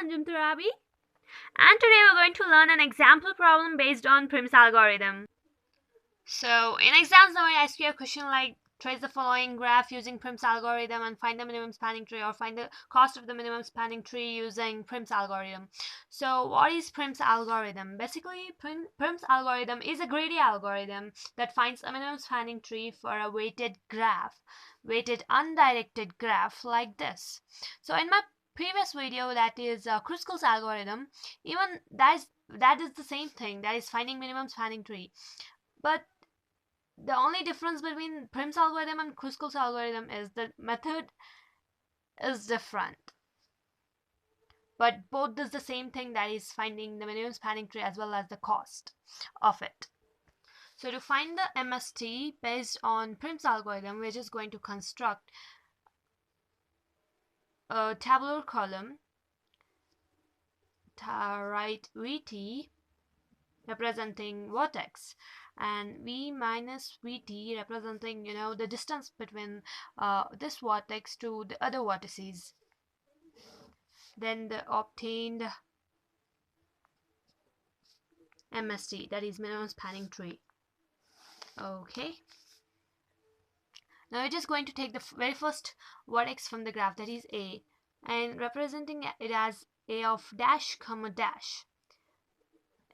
I'm Jim Turabi, and today we're going to learn an example problem based on Prim's algorithm. So, in exams, now I ask you a question like trace the following graph using Prim's algorithm and find the minimum spanning tree, or find the cost of the minimum spanning tree using Prim's algorithm. So, what is Prim's algorithm? Basically, Prim's algorithm is a greedy algorithm that finds a minimum spanning tree for a weighted undirected graph like this. So, in my previous video, that is Kruskal's algorithm, even that is the same thing, that is finding minimum spanning tree. But the only difference between Prim's algorithm and Kruskal's algorithm is the method is different. But both does the same thing, that is finding the minimum spanning tree as well as the cost of it. So to find the MST based on Prim's algorithm, we're just going to construct a tabular column, write VT representing vertex and V minus VT representing the distance between this vertex to the other vertices, then the obtained MST, that is minimum spanning tree. Okay, now we're just going to take the very first vertex from the graph, that is A, and representing it as A of dash comma dash.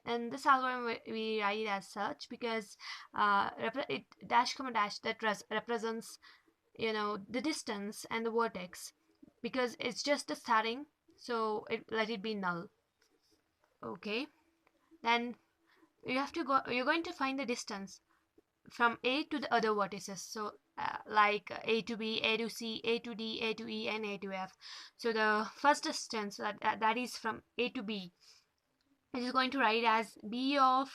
And this algorithm we write it as such because dash comma dash, that represents the distance and the vertex, because it's just the starting, so let it be null. Okay, then you're going to find the distance from A to the other vertices, so like A to B, A to C, A to D, A to E, and A to F. So the first distance that is from A to B, it is going to write as B of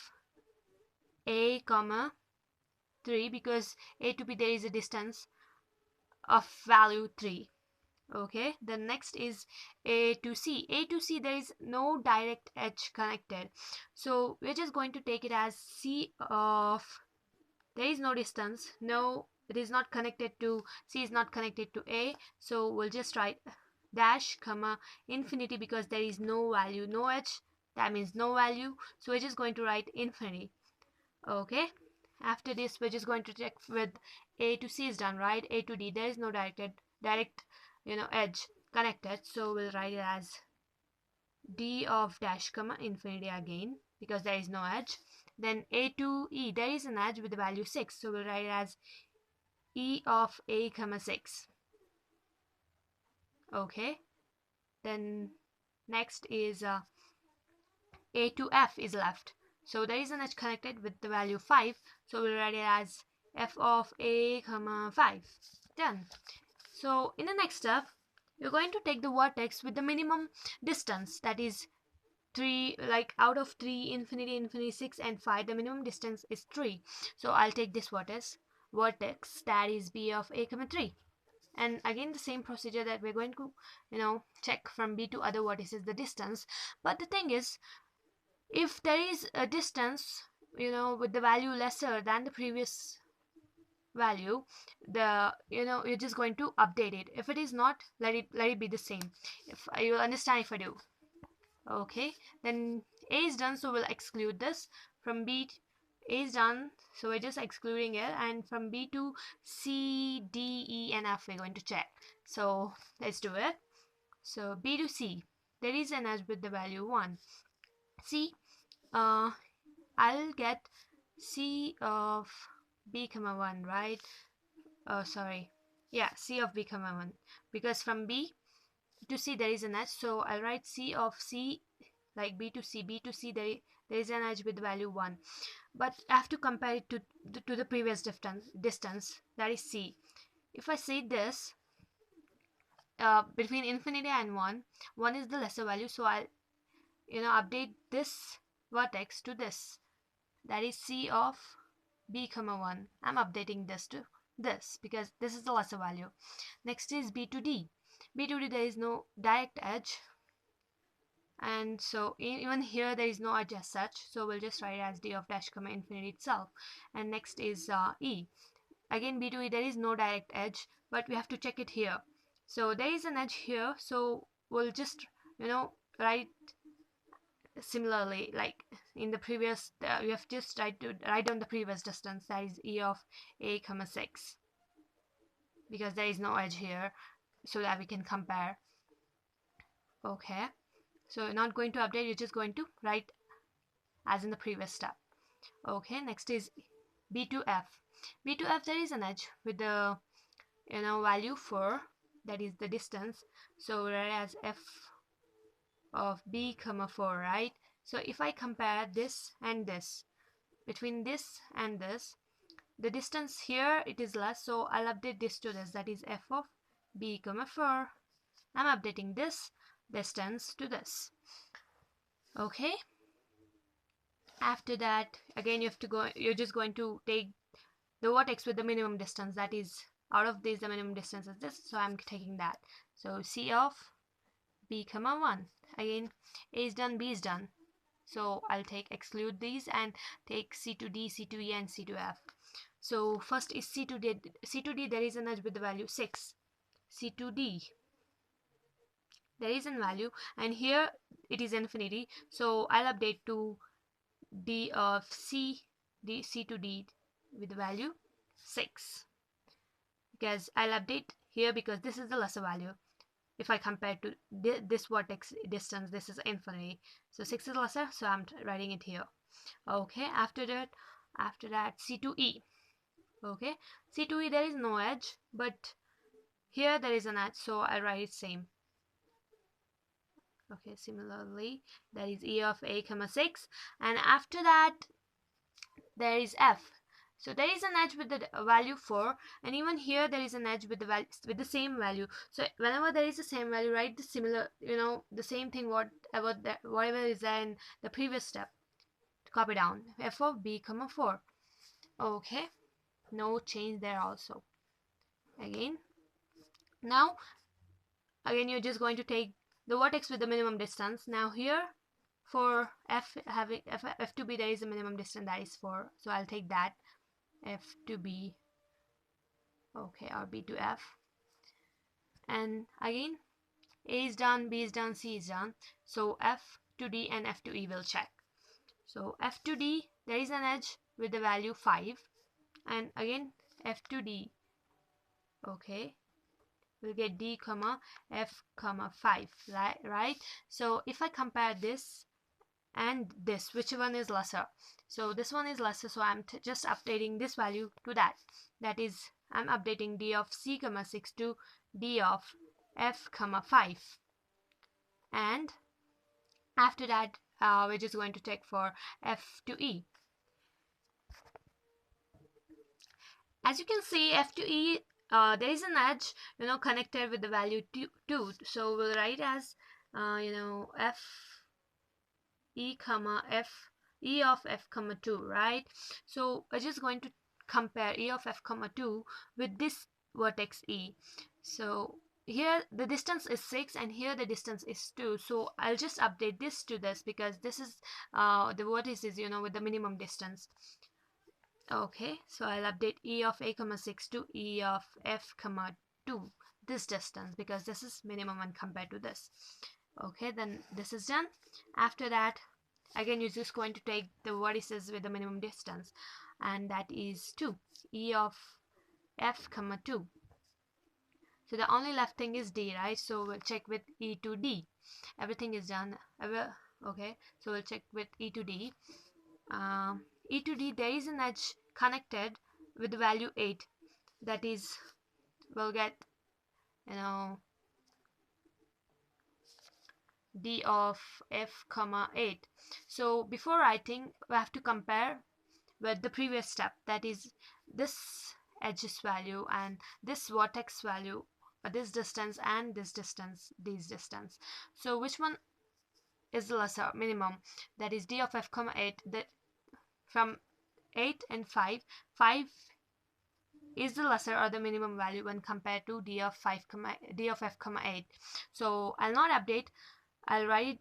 A comma 3, because A to B there is a distance of value 3. Okay, the next is A to C. A to C, there is no direct edge connected, so we're just going to take it as C of, there is no distance, no, it is not connected to C, is not connected to A, so we'll just write dash comma infinity, because there is no value, no edge, that means no value, so we're just going to write infinity. Okay, after this we're just going to check with A to C is done, right? A to D, there is no direct edge connected, so we'll write it as D of dash comma infinity again, because there is no edge. Then A to E, there is an edge with the value 6, so we'll write it as E of A comma 6. Okay, then next is A to F is left, so there is an edge connected with the value 5, so we'll write it as F of A comma 5. Done. So in the next step, you're going to take the vertex with the minimum distance, that is 3, like out of 3, infinity, infinity, 6 and 5, the minimum distance is 3. So I'll take this vertex that is B of A comma 3. And again the same procedure, that we're going to check from B to other vertices the distance. But the thing is, if there is a distance with the value lesser than the previous value, you're just going to update it. If it is not, let it be the same. If you'll understand if I do. Okay, then A is done, so we'll exclude this. From B, A is done, so we're just excluding it, and from B to C, D, E and F we're going to check. So let's do it. So B to C, there is an edge with the value 1. C, I'll get C of B comma 1, right? Sorry, yeah, C of B comma 1, because from B to C there is an edge, so I'll write C of C, like B to C. There is an edge with the value 1, but I have to compare it to the previous distance, that is C. If I say this, between infinity and 1 is the lesser value, so I'll update this vertex to this, that is C of B comma 1. I'm updating this to this because this is the lesser value. Next is B to D. B to D, there is no direct edge, and so even here there is no edge as such, so we'll just write it as D of dash comma infinity itself. And next is E. Again B to E, there is no direct edge, but we have to check it here. So there is an edge here, so we'll just write similarly like in the previous. You have just write down the previous distance, that is e of a comma 6, because there is no edge here, so that we can compare. Okay, so you're not going to update, you're just going to write as in the previous step. Okay, next is b to f. B to f, there is an edge with the value 4, that is the distance. So whereas f of b comma 4, right? So if I compare this and this, between this and this, the distance here it is less, so I'll update this to this, that is f of b comma 4. I'm updating this distance to this. Okay, after that again you're just going to take the vertex with the minimum distance, that is out of this the minimum distance is this, so I'm taking that. So c of b comma 1, again a is done, b is done, so I'll exclude these and take c to d, c to e, and c to f. So first is c to d. C to d, there is an edge with the value 6. C to d, there is a value, and here it is infinity, so I'll update to d of c to d with the value 6, because I'll update here because this is the lesser value. If I compare to this vertex distance, this is infinity, so 6 is lesser, so I'm writing it here. Okay, after that c to e. Okay, c to e, there is no edge, but here there is an edge, so I write it same. Okay, similarly, that is e of a comma 6, and after that there is f. So there is an edge with the value 4, and even here there is an edge with the same value. So whenever there is the same value, write the similar, the same thing whatever is there in the previous step. Copy down f of b comma 4. Okay, no change there also. Now again you're just going to take the vertex with the minimum distance. Now here for f to b, there is a minimum distance, that is 4, so I'll take that f to b, okay, or b to f. And again a is done, b is done, c is done, so f to d and f to e will check. So f to d, there is an edge with the value 5, and again f to d, okay, we'll get d comma f comma 5, right? So if I compare this and this, which one is lesser? So this one is lesser, so I'm just updating this value to that is I'm updating d of c comma 6 to d of f comma 5, and after that we're just going to check for f to e. As you can see, f to e, there is an edge connected with the value 2, so we'll write as f e comma f, e of f comma 2, right? So we're just going to compare e of f comma 2 with this vertex e. So here the distance is 6 and here the distance is 2, so I'll just update this to this because this is the vertex is with the minimum distance. Okay, so I'll update e of a comma 6 to e of f comma 2, this distance, because this is minimum when compared to this. Okay, then this is done. After that again you're just going to take the vertices with the minimum distance, and that is 2, e of f comma 2. So the only left thing is d, right? So we'll check with e to d. Everything is done. Okay, so we'll check with e to d. E to d, there is an edge connected with the value 8, that is we'll get d of f comma 8. So before writing we have to compare with the previous step, that is this edge's value and this vertex value, this distance and this distance, so which one is the lesser minimum? That is d of f comma 8. That from 8 and 5 is the lesser or the minimum value when compared to d of f comma 8. So I'll not update, I'll write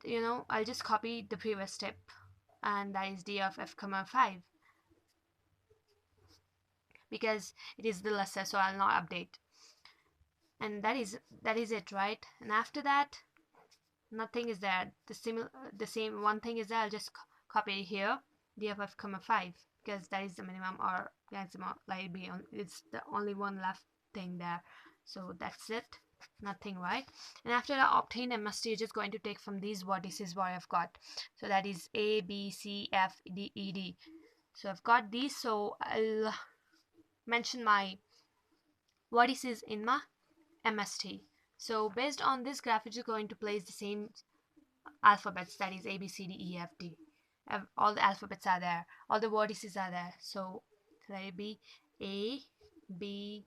I'll just copy the previous step, and that is d of f comma 5, because it is the lesser, so I'll not update. And that is it, right? And after that nothing is there. The same one thing is there. I'll just copy it here, df comma 5, because that is the minimum or maximum. Like be on, it's the only one left thing there. So that's it. Nothing, right? And after I obtain MST, you're just going to take from these vertices what I've got. So that is A, B, C, F, D, E, D. So I've got these. So I'll mention my vertices in my MST. So based on this graph, you're going to place the same alphabets, that is A, B, C, D, E, F, D. All the alphabets are there, all the vertices are there. So let it be A, B,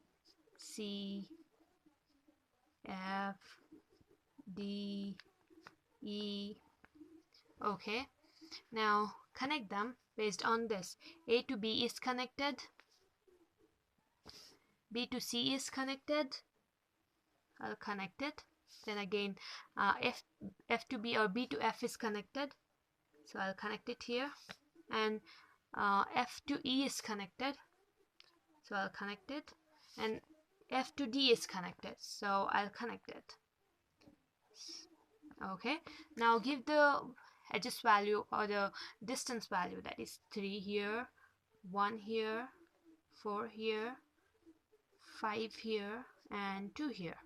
C, F, D, E. Okay, now connect them based on this. A to B is connected, B to C is connected. I'll connect it. Then again, F to B or B to F is connected, so I'll connect it here. And F to E is connected, so I'll connect it. And F to D is connected, so I'll connect it. Okay, now give the edges value or the distance value, that is 3 here, 1 here, 4 here, 5 here, and 2 here.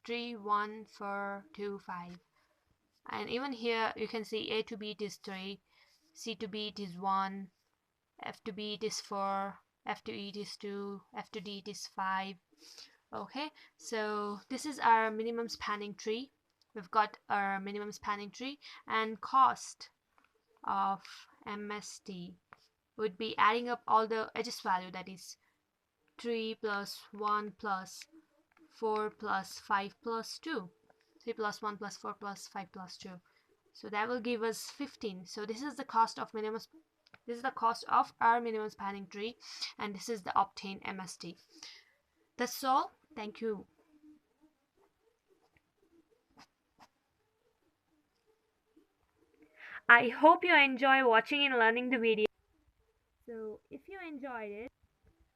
3, 1, 4, 2, 5. And even here you can see A to B it is 3, C to B it is 1, F to B it is 4, F to E it is 2, F to D it is 5. Okay, so this is our minimum spanning tree. We've got our minimum spanning tree, and cost of MST would be adding up all the edges value, that is 3 plus 1 plus 4 plus 5 plus 2. 3 plus 1 plus 4 plus 5 plus 2. So that will give us 15. So this is the cost of minimum. This is the cost of our minimum spanning tree, and this is the obtained MST. That's all. Thank you. I hope you enjoy watching and learning the video. So if you enjoyed it,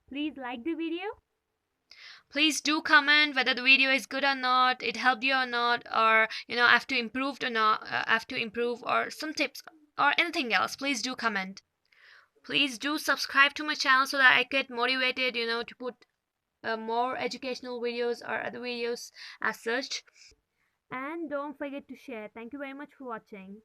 please like the video. Please do comment whether the video is good or not, it helped you or not, or I have to improve or not, have to improve, or some tips or anything else. Please do comment. Please do subscribe to my channel so that I get motivated, to put more educational videos or other videos as such. And don't forget to share. Thank you very much for watching.